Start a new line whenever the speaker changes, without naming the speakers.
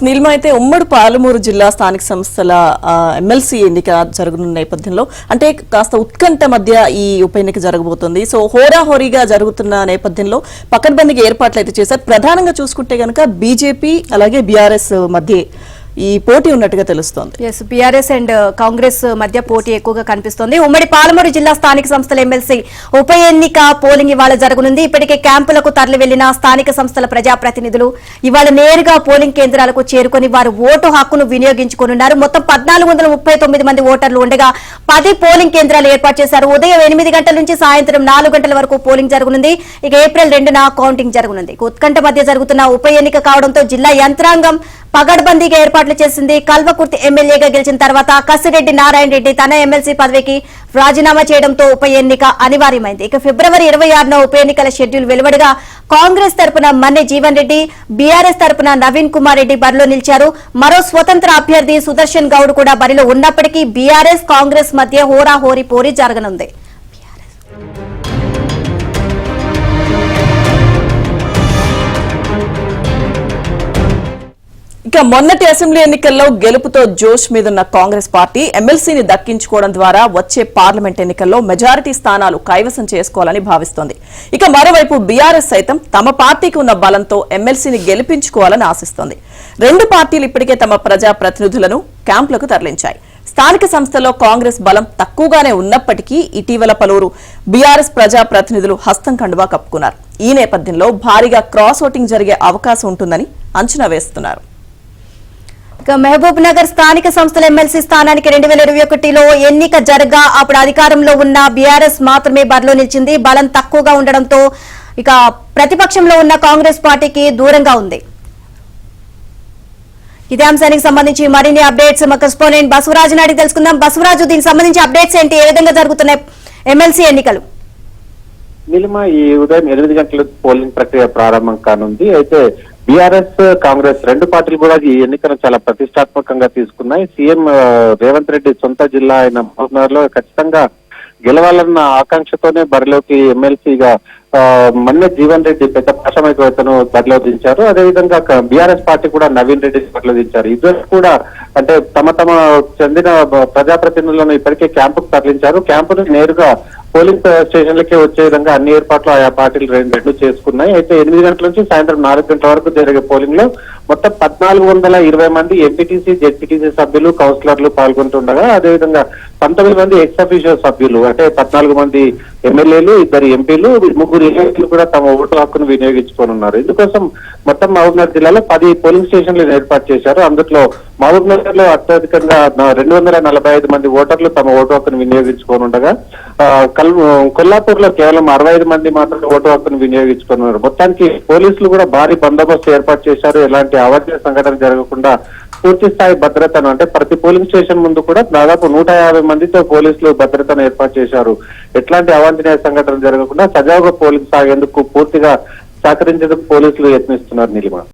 నీలిమ అయితే ఉమ్మడి పాలమూరు జిల్లా స్థానిక సంస్థల ఎమ్మెల్సీ ఎన్నిక జరగనున్న నేపథ్యంలో అంటే కాస్త ఉత్కంఠ మధ్య ఈ ఉప ఎన్నిక జరగబోతోంది. సో హోరాహోరీగా జరుగుతున్న నేపథ్యంలో పకడ్బందీగా ఏర్పాట్లు అయితే చేశారు. ప్రధానంగా చూసుకుంటే గనక బీజేపీ అలాగే బీఆర్ఎస్ మధ్య ఈ పోటీ ఉన్నట్టుగా తెలుస్తోంది.
బీఆర్ఎస్ అండ్ కాంగ్రెస్ మధ్య పోటీ ఎక్కువగా కనిపిస్తోంది. ఉమ్మడి పాలమూరు జిల్లా స్థానిక సంస్థల ఎమ్మెల్సీ ఉప ఎన్నిక పోలింగ్ ఇవాళ జరగనుంది. ఇప్పటికే క్యాంపులకు తరలి వెళ్లిన స్థానిక సంస్థల ప్రజాప్రతినిధులు ఇవాళ నేరుగా పోలింగ్ కేంద్రాలకు చేరుకుని వారు ఓటు హక్కును వినియోగించుకోనున్నారు. మొత్తం 1439 మంది ఓటర్లు ఉండగా 10 పోలింగ్ కేంద్రాలు ఏర్పాటు చేశారు. ఉదయం 8 గంటల నుంచి సాయంత్రం 4 గంటల వరకు పోలింగ్ జరగనుంది. ఇక ఏప్రిల్ 2న కౌంటింగ్ జరగనుంది. ఉత్కంఠ మధ్య జరుగుతున్న ఉప ఎన్నిక కావడంతో జిల్లా యంత్రాంగం పగడ్బందీగా ఏర్పాట్లు చేసింది. కల్వకుర్తి ఎమ్మెల్యేగా గెలిచిన తర్వాత కసిరెడ్డి నారాయణ రెడ్డి తన ఎమ్మెల్సీ పదవికి రాజీనామా చేయడంతో ఉప ఎన్నిక అనివార్యమైంది. ఇక ఫిబ్రవరి 26న ఉప ఎన్నికల షెడ్యూల్ వెలువడగా కాంగ్రెస్ తరపున మన్నె జీవన్ రెడ్డి, బీఆర్ఎస్ తరపున నవీన్ కుమార్ రెడ్డి బరిలో నిలిచారు. మరో స్వతంత్ర అభ్యర్థి సుదర్శన్ గౌడ్ కూడా బరిలో ఉన్నప్పటికీ బీఆర్ఎస్ కాంగ్రెస్ మధ్య హోరాహోరీ పోరీ జరగనుంది.
ఇక మొన్నటి అసెంబ్లీ ఎన్నికల్లో గెలుపుతో జోష్ మీదున్న కాంగ్రెస్ పార్టీ ఎమ్మెల్సీని దక్కించుకోవడం ద్వారా వచ్చే పార్లమెంట్ ఎన్నికల్లో మెజారిటీ స్థానాలు కైవసం చేసుకోవాలని భావిస్తోంది. ఇక మరోవైపు బీఆర్ఎస్ సైతం తమ పార్టీకి ఉన్న బలంతో ఎమ్మెల్సీని గెలిపించుకోవాలని ఆశిస్తోంది. రెండు పార్టీలు ఇప్పటికే తమ ప్రజా ప్రతినిధులను క్యాంపులకు తరలించాయి. స్థానిక సంస్థల్లో కాంగ్రెస్ బలం తక్కువగానే ఉన్నప్పటికీ ఇటీవల పలువురు బీఆర్ఎస్ ప్రజా ప్రతినిధులు హస్తం కండువా కప్పుకున్నారు. ఈ నేపథ్యంలో భారీగా క్రాస్ ఓటింగ్ జరిగే అవకాశం ఉంటుందని అంచనా వేస్తున్నారు.
ఇక మహబూబ్ నగర్ స్థానిక సంస్థల ఎమ్మెల్సీ స్థానానికి 2021లో ఎన్నిక జరగా అప్పుడు అధికారంలో ఉన్న బీఆర్ఎస్ మాత్రమే బరిలో నిలిచింది. బలం తక్కువగా ఉండడంతో ఇక ప్రతిపక్షంలో ఉన్న కాంగ్రెస్ పార్టీకి దూరంగా ఉంది. ఇదే అంశానికి సంబంధించి మరిన్ని అప్డేట్స్ మా కరెస్పాండెంట్ బసవరాజు నాయుడు తెలుసుకుందాం. బసవరాజు, దీనికి సంబంధించి అప్డేట్స్ ఏంటి? ఏ విధంగా జరుగుతున్నాయి ఎమ్మెల్సీ ఎన్నికలు?
నీలిమ, ఈ ఉదయం 8 గంటలకు పోలింగ్ ప్రక్రియ ప్రారంభం కానుంది. అయితే బీఆర్ఎస్ కాంగ్రెస్ రెండు పార్టీలు కూడా ఈ ఎన్నికను చాలా ప్రతిష్టాత్మకంగా తీసుకున్నాయి. సీఎం రేవంత్ రెడ్డి సొంత జిల్లా అయిన మహబూబ్నగర్ లో ఖచ్చితంగా గెలవాలన్న ఆకాంక్షతోనే బరిలోకి ఎమ్మెల్సీగా మన్నె జీవన్ రెడ్డి పెద్ద పాశమైకవేత్తను బరిలో దించారు. అదేవిధంగా బీఆర్ఎస్ పార్టీ కూడా నవీన్ రెడ్డి బరిలో దించారు. ఇద్దరు కూడా అంటే తమ చెందిన ప్రజాప్రతినిధులను ఇప్పటికే క్యాంపుకు తరలించారు. క్యాంపును నేరుగా పోలింగ్ స్టేషన్లకే వచ్చే విధంగా అన్ని ఏర్పాట్లు ఆయా పార్టీలు రెండు చేసుకున్నాయి. అయితే 8 గంటల నుంచి సాయంత్రం 4 గంటల వరకు జరిగే పోలింగ్ లో మొత్తం 1420 మంది ఎంపీటీసీ, జెడ్పీటీసీ సభ్యులు, కౌన్సిలర్లు పాల్గొంటుండగా అదేవిధంగా 19 మంది ఎక్స్ అఫీషియల్ సభ్యులు అంటే 14 మంది ఎమ్మెల్యేలు, 2 ఎంపీలు, 3 ఎంపీలు కూడా తమ ఓటు హక్కును వినియోగించుకోనున్నారు. ఇందుకోసం మొత్తం మహబూబ్నగర్ జిల్లాలో 10 పోలింగ్ స్టేషన్లు ఏర్పాటు చేశారు. అందులో మహబూబ్నగర్ లో అత్యధికంగా 245 మంది ఓటర్లు తమ ఓటు హక్కును వినియోగించుకోనుండగా కొల్లాపూర్ లో కేవలం 65 మంది మాత్రమే ఓటు హక్కును వినియోగించుకున్నారు. మొత్తానికి పోలీసులు కూడా భారీ బందోబస్తు ఏర్పాటు చేశారు. ఎలాంటి అవాంఛనీయ సంఘటన జరగకుండా పూర్తి స్థాయి భద్రతను అంటే ప్రతి పోలింగ్ స్టేషన్ ముందు కూడా దాదాపు 150 మందితో పోలీసులు భద్రతను ఏర్పాటు చేశారు. ఎట్లాంటి అవాంఛనీయ సంఘటన జరగకుండా సజావుగా పోలింగ్ సాగేందుకు పూర్తిగా సహకరించేందుకు పోలీసులు యత్నిస్తున్నారు. నీలిమ.